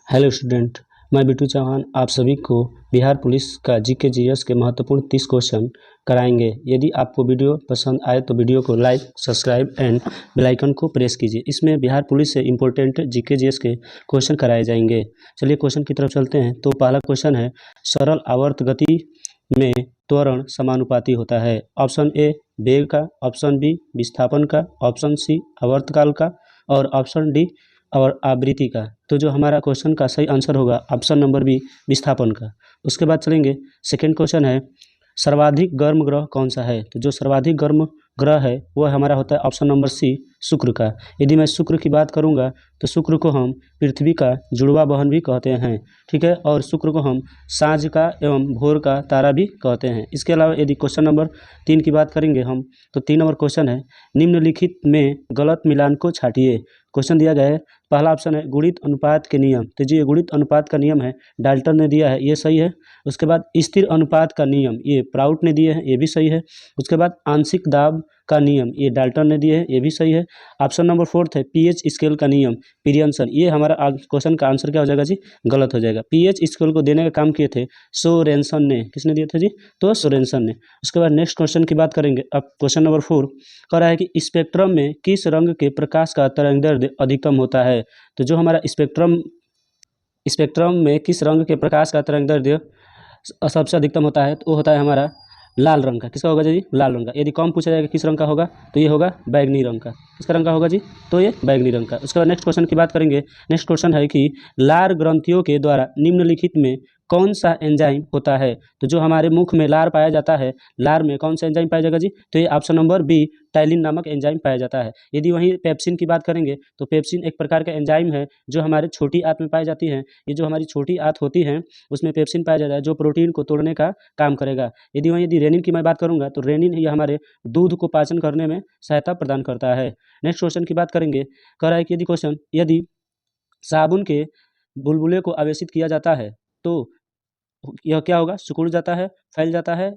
Hello student, मैं बिट्टू चौहान आप सभी को बिहार पुलिस का जीके जीएस के महत्वपूर्ण 30 क्वेश्चन कराएंगे। यदि आपको वीडियो पसंद आए तो वीडियो को like, subscribe and bell icon को प्रेस कीजिए। इसमें बिहार पुलिस से इम्पोर्टेंट जीके जीएस के क्वेश्चन कराए जाएंगे। चलिए क्वेश्चन की तरफ चलते हैं। तो पहला क्वेश्चन है, सरल आवर्त गति में त्वरण समानुपाती होता है। ऑप्शन ए वेग का, ऑप्शन बी विस्थापन का, ऑप्शन सी आवर्तकाल का और ऑप्शन डी और आवृत्ति का। तो जो हमारा क्वेश्चन का सही आंसर होगा ऑप्शन नंबर बी विस्थापन का। उसके बाद चलेंगे, सेकंड क्वेश्चन है, सर्वाधिक गर्म ग्रह कौन सा है। तो जो सर्वाधिक गर्म ग्रह है वो हमारा होता है ऑप्शन नंबर सी शुक्र का। यदि मैं शुक्र की बात करूंगा तो शुक्र को हम पृथ्वी का जुड़वा बहन भी कहते हैं, ठीक है, और शुक्र को हम सांझ का एवं भोर का तारा भी कहते हैं। इसके अलावा यदि क्वेश्चन नंबर 3 की बात करेंगे हम, तो 3 नंबर क्वेश्चन है, निम्नलिखित में गलत मिलान को छांटिए। क्वेश्चन दिया गया है, पहला ऑप्शन है गुणित अनुपात के नियम। तो जी ये गुणित अनुपात का नियम है, डाल्टन ने दिया है, ये सही है। उसके बाद स्थिर अनुपात का नियम, ये प्राउट ने दिए हैं, ये भी सही है। उसके बाद आंशिक दाब का नियम, ये डाल्टन ने दिए हैं, ये भी सही है। ऑप्शन नंबर 4 है पीएच स्केल का नियम, पिरियनसन। ये हमारा क्वेश्चन का आंसर क्या हो जाएगा जी, गलत हो जाएगा। पीएच स्केल को देने का काम किए थे सोरेनसन ने। किसने दिए थे जी, तो सोरेनसन ने। उसके बाद नेक्स्ट क्वेश्चन की बात करेंगे। अब क्वेश्चन नंबर 4 कह रहा है कि स्पेक्ट्रम में किस रंग के प्रकाश का तरंगदैर्ध्य अधिकतम होता है। तो जो हमारा स्पेक्ट्रम में किस रंग के प्रकाश का तरंगदैर्ध्य सबसे अधिकतम होता है, तो वो होता है हमारा लाल रंग का। किसका होगा जी, लाल रंग का। यदि कम पूछा जाएगा किस रंग का होगा, तो ये होगा बैगनी रंग का। किसका रंग का होगा जी, तो ये बैगनी रंग का। उसके बाद नेक्स्ट क्वेश्चन की बात करेंगे। नेक्स्ट क्वेश्चन है कि लार ग्रंथियों के द्वारा निम्नलिखित में कौन सा एंजाइम होता है। तो जो हमारे मुख में लार पाया जाता है, लार में कौन सा एंजाइम पाया जाएगा जी, तो ये ऑप्शन नंबर बी टाइलिन नामक एंजाइम पाया जाता है। यदि वहीं पेप्सिन की बात करेंगे तो पेप्सिन एक प्रकार का एंजाइम है जो हमारे छोटी आंत में पाई जाती है। ये जो हमारी छोटी आंत होती है उसमें पेप्सिन पाया जाता है जो प्रोटीन को तोड़ने का काम करेगा। यदि रेनिन की मैं बात करूंगा तो रेनिन ये हमारे दूध को पाचन करने में सहायता प्रदान करता है। नेक्स्ट क्वेश्चन की बात करेंगे। कह रहा है कि यदि साबुन के बुलबुले को आवेशित किया जाता है तो यह क्या होगा, सिकुड़ जाता है, फैल जाता है,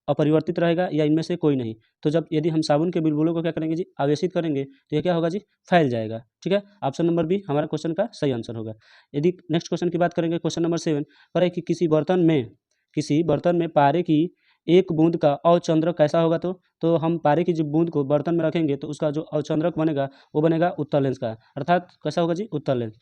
अपरिवर्तित रहेगा, या इनमें से कोई नहीं। तो जब यदि हम साबुन के बुलबुलों को क्या करेंगे जी, आवेशित करेंगे, तो यह क्या होगा जी, फैल जाएगा। ठीक है, ऑप्शन नंबर बी हमारा क्वेश्चन का सही आंसर होगा। यदि नेक्स्ट क्वेश्चन की बात करेंगे, क्वेश्चन नंबर 7 पर है कि किसी बर्तन में पारे की एक बूंद का अवचंद्रक कैसा होगा। तो हम पारे की जो बूंद को बर्तन में रखेंगे तो उसका जो अवचंद्रक बनेगा वो बनेगा उत्तल लेंस का, अर्थात कैसा होगा जी, उत्तल लेंस।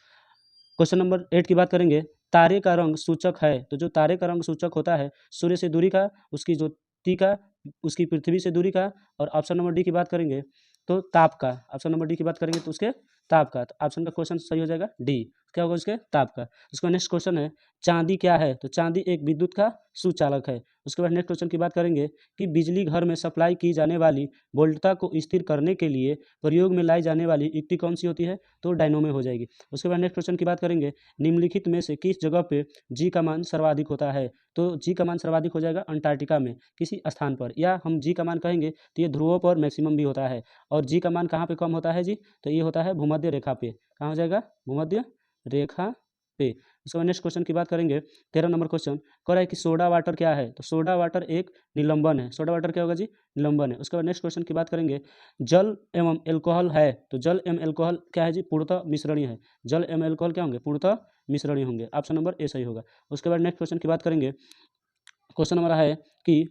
क्वेश्चन नंबर 8 की बात करेंगे। तारे का रंग सूचक है। तो जो तारे का रंग सूचक होता है सूर्य से दूरी का, उसकी ज्योति का, उसकी पृथ्वी से दूरी का, और ऑप्शन नंबर डी की बात करेंगे तो ताप का। ऑप्शन नंबर डी की बात करेंगे तो उसके ताप का। तो ऑप्शन का क्वेश्चन सही हो जाएगा डी, क्या होगा उसके ताप का। उसका नेक्स्ट क्वेश्चन है, चांदी क्या है। तो चांदी एक विद्युत का सुचालक है। उसके बाद नेक्स्ट क्वेश्चन की बात करेंगे कि बिजली घर में सप्लाई की जाने वाली वोल्टता को स्थिर करने के लिए प्रयोग में लाई जाने वाली युक्ति कौन सी होती है, तो डायनोमो हो जाएगी। उसके बाद नेक्स्ट क्वेश्चन की बात करेंगे, निम्नलिखित में से किस जगह पे जी का मान सर्वाधिक होता है। तो जी का मान सर्वाधिक हो जाएगा अंटार्कटिका में किसी स्थान पर, या हम जी का मान कहेंगे तो ये ध्रुवों पर मैक्सिमम भी होता है। और जी का मान कहाँ पे कम होता है जी, तो ये होता है भूमध्य रेखा पे। कहाँ हो जाएगा, भूमध्य रेखा पे। उसके बाद नेक्स्ट क्वेश्चन की बात करेंगे। 13 नंबर क्वेश्चन कह रहा है कि सोडा वाटर क्या है। तो सोडा वाटर एक निलंबन है। सोडा वाटर क्या होगा जी, निलंबन है। उसके बाद नेक्स्ट क्वेश्चन की बात करेंगे, जल एवं एल्कोहल है। तो जल एवं एल्कोहल क्या है जी, पूर्णतः मिश्रणीय है। जल एवं एल्कोहल क्या होंगे, पूर्णतः मिश्रणीय होंगे। ऑप्शन नंबर ए सही होगा। उसके बाद नेक्स्ट क्वेश्चन की बात करेंगे। क्वेश्चन नंबर है कि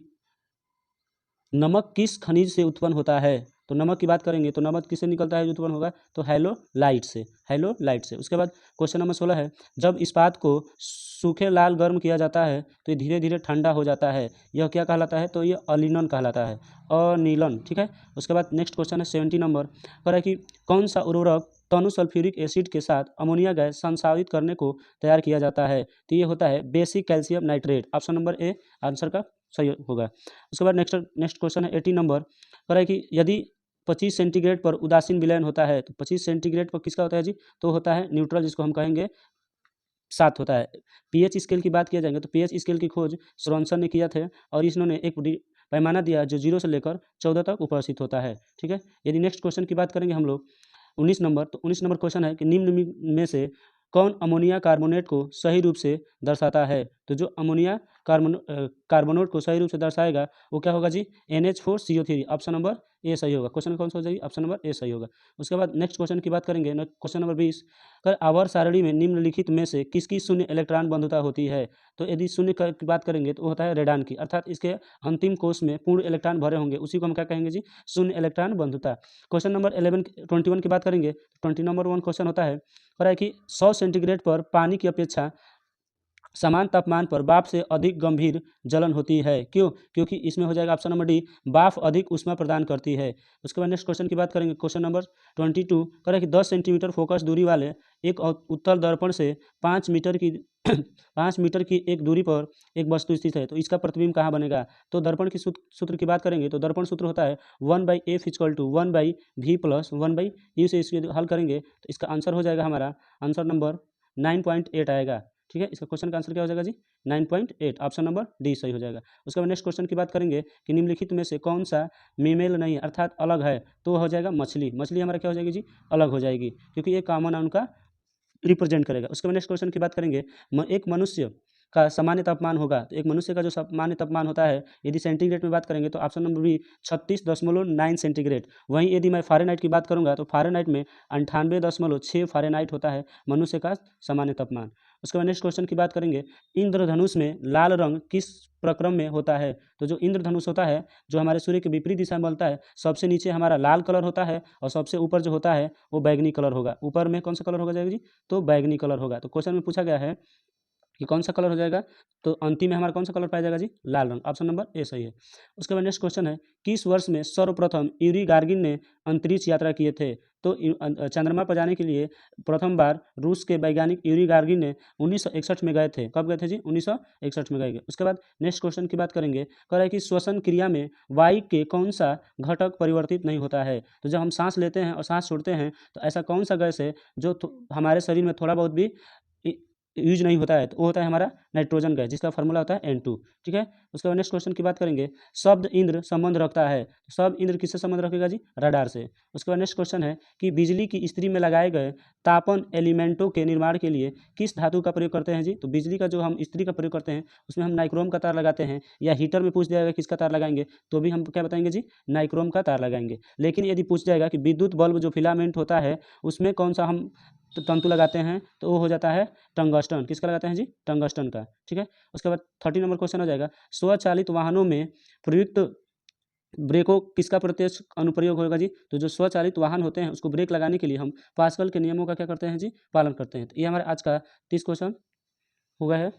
नमक किस खनिज से उत्पन्न होता है। तो नमक की बात करेंगे तो नमक किससे निकलता है जो उत्पन्न होगा, तो हैलोलाइट से। उसके बाद क्वेश्चन नंबर 16 है, जब इस्पात को सूखे लाल गर्म किया जाता है तो ये धीरे धीरे ठंडा हो जाता है, यह क्या कहलाता है, तो ये अलिनन कहलाता है, अनिलन। ठीक है। उसके बाद नेक्स्ट क्वेश्चन है 70 नंबर, कह रहा है कि कौन सा उर्वरक तनु सल्फ्यूरिक एसिड के साथ अमोनिया गैस संसाधित करने को तैयार किया जाता है। तो ये होता है basic calcium nitrate. Option number A answer का सही होगा। उसके बाद नेक्स्ट क्वेश्चन है 80 नंबर, कह रहा है कि यदि 25 सेंटीग्रेड पर उदासीन विलयन होता है तो 25 सेंटीग्रेड पर किसका होता है जी, तो होता है न्यूट्रल, जिसको हम कहेंगे 7 होता है। पीएच स्केल की बात किया जाएंगे तो पीएच स्केल की खोज सोरेनसन ने किया थे और इन्होंने एक पैमाना दिया जो 0 से लेकर 14 तक उपस्थित होता है। ठीक है। यदि नेक्स्ट क्वेश्चन की बात करेंगे हम लोग 19 नंबर, तो 19 नंबर क्वेश्चन है कि निम्न में से कौन अमोनिया कार्बोनेट को सही रूप से दर्शाता है। तो जो अमोनिया कार्बोनेट को सही रूप से दर्शाएगा वो क्या होगा जी, NH4CO3। ऑप्शन नंबर ए सही होगा। क्वेश्चन कौन सा हो जाएगी? ऑप्शन नंबर ए सही होगा। उसके बाद नेक्स्ट क्वेश्चन की बात करेंगे, क्वेश्चन नंबर 20, कर आवर्त सारणी में निम्नलिखित में से किसकी शून्य इलेक्ट्रॉन बंधुता होती है? तो यदि शून्य की बात करेंगे तो वो होता है रेडान की, अर्थात इसके अंतिम कोष में पूर्ण इलेक्ट्रॉन भरे होंगे, उसी को हम क्या कहेंगे जी? शून्य इलेक्ट्रॉन बंधुता। क्वेश्चन नंबर 21 की बात करेंगे, 21 क्वेश्चन होता है, कह रहा है कि 100 सेंटीग्रेड पर पानी की अपेक्षा समान तापमान पर भाप से अधिक गंभीर जलन होती है, क्यों? क्योंकि इसमें हो जाएगा ऑप्शन नंबर डी, भाप अधिक ऊष्मा प्रदान करती है। उसके बाद नेक्स्ट क्वेश्चन की बात करेंगे, क्वेश्चन नंबर 22, कह रहा है कि 10 सेंटीमीटर फोकस दूरी वाले एक उत्तल दर्पण से 5 मीटर की 5 मीटर की एक दूरी पर एक वस्तु स्थित है, तो इसका प्रतिबिंब कहाँ बनेगा? तो दर्पण की सूत्र की बात करेंगे तो दर्पण सूत्र होता है 1/f = 1/v + 1/u से इसको हल करेंगे तो इसका आंसर हो जाएगा हमारा आंसर नंबर 9.8 आएगा। ठीक है, इसका क्वेश्चन का आंसर क्या हो जाएगा जी? 9.8, ऑप्शन नंबर डी सही हो जाएगा। उसके बाद नेक्स्ट क्वेश्चन की बात करेंगे कि निम्नलिखित में से कौन सा मेमेल नहीं है, अर्थात अलग है, तो हो जाएगा मछली। मछली हमारा क्या हो जाएगी जी? अलग हो जाएगी, क्योंकि ये कॉमन है उनका रिप्रेजेंट करेगा। उसके बाद नेक्स्ट क्वेश्चन की बात करेंगे, एक मनुष्य का सामान्य तापमान होगा, तो एक मनुष्य का जो सामान्य तापमान होता है यदि सेंटीग्रेड में बात करेंगे तो ऑप्शन नंबर बी 36.9 सेंटीग्रेड। वहीं यदि मैं फ़ारेनहाइट की बात करूंगा तो फ़ारेनहाइट में 98.6 फ़ारेनहाइट होता है मनुष्य का सामान्य तापमान। उसके बाद नेक्स्ट क्वेश्चन की बात करेंगे, इंद्रधनुष में लाल रंग किस प्रक्रम में होता है? तो जो इंद्रधनुष होता है, जो हमारे सूर्य के विपरीत दिशा में बनता है, सबसे नीचे हमारा लाल कलर होता है और सबसे ऊपर जो होता है वो बैगनी कलर होगा। ऊपर में कौन सा कलर होगा जाएगा जी? तो बैगनी कलर होगा। तो क्वेश्चन में पूछा गया है कि कौन सा कलर हो जाएगा, तो अंतिम में हमारा कौन सा कलर पाया जाएगा जी? लाल रंग, ऑप्शन नंबर ए सही है। उसके बाद नेक्स्ट क्वेश्चन है, किस वर्ष में सर्वप्रथम यूरी गार्गिन ने अंतरिक्ष यात्रा किए थे? तो चंद्रमा पर जाने के लिए प्रथम बार रूस के वैज्ञानिक यूरी गार्गिन ने 1961 में गए थे। कब गए थे जी? 1961 में गए। उसके बाद नेक्स्ट क्वेश्चन की बात करेंगे, कह रहा है कि श्वसन क्रिया में वायु के कौन सा घटक परिवर्तित नहीं होता है? तो जब हम सांस लेते हैं और सांस छोड़ते हैं तो ऐसा कौन सा गैस है जो हमारे शरीर में थोड़ा बहुत भी यूज नहीं होता है, तो वो होता है हमारा नाइट्रोजन गैस, जिसका फॉर्मूला होता है N2। ठीक है, उसके बाद नेक्स्ट क्वेश्चन की बात करेंगे, शब्द इंद्र संबंध रखता है, तो शब्द इंद्र किससे संबंध रखेगा जी? रडार से। उसके बाद नेक्स्ट क्वेश्चन है कि बिजली की इस्त्री में लगाए गए तापन एलिमेंटों के निर्माण के लिए किस धातु का प्रयोग करते हैं जी? तो बिजली का जो हम इस्त्री का प्रयोग करते हैं उसमें हम नाइक्रोम का तार लगाते हैं, या हीटर में पूछ जाएगा किसका तार लगाएंगे तो भी हम क्या बताएंगे जी? नाइक्रोम का तार लगाएंगे। लेकिन यदि पूछ जाएगा कि विद्युत बल्ब जो फिलामेंट होता है उसमें कौन सा हम तंतु लगाते हैं, तो वो हो जाता है टंगस्टन। किसका लगाते हैं जी? टंगस्टन का। ठीक है, उसके बाद 30 नंबर क्वेश्चन हो जाएगा, स्वचालित वाहनों में प्रयुक्त ब्रेकों किसका प्रत्यक्ष अनुप्रयोग होगा जी? तो जो स्वचालित वाहन होते हैं उसको ब्रेक लगाने के लिए हम पास्कल के नियमों का क्या करते हैं जी? पालन करते हैं। तो ये हमारे आज का 30 क्वेश्चन हो गया है।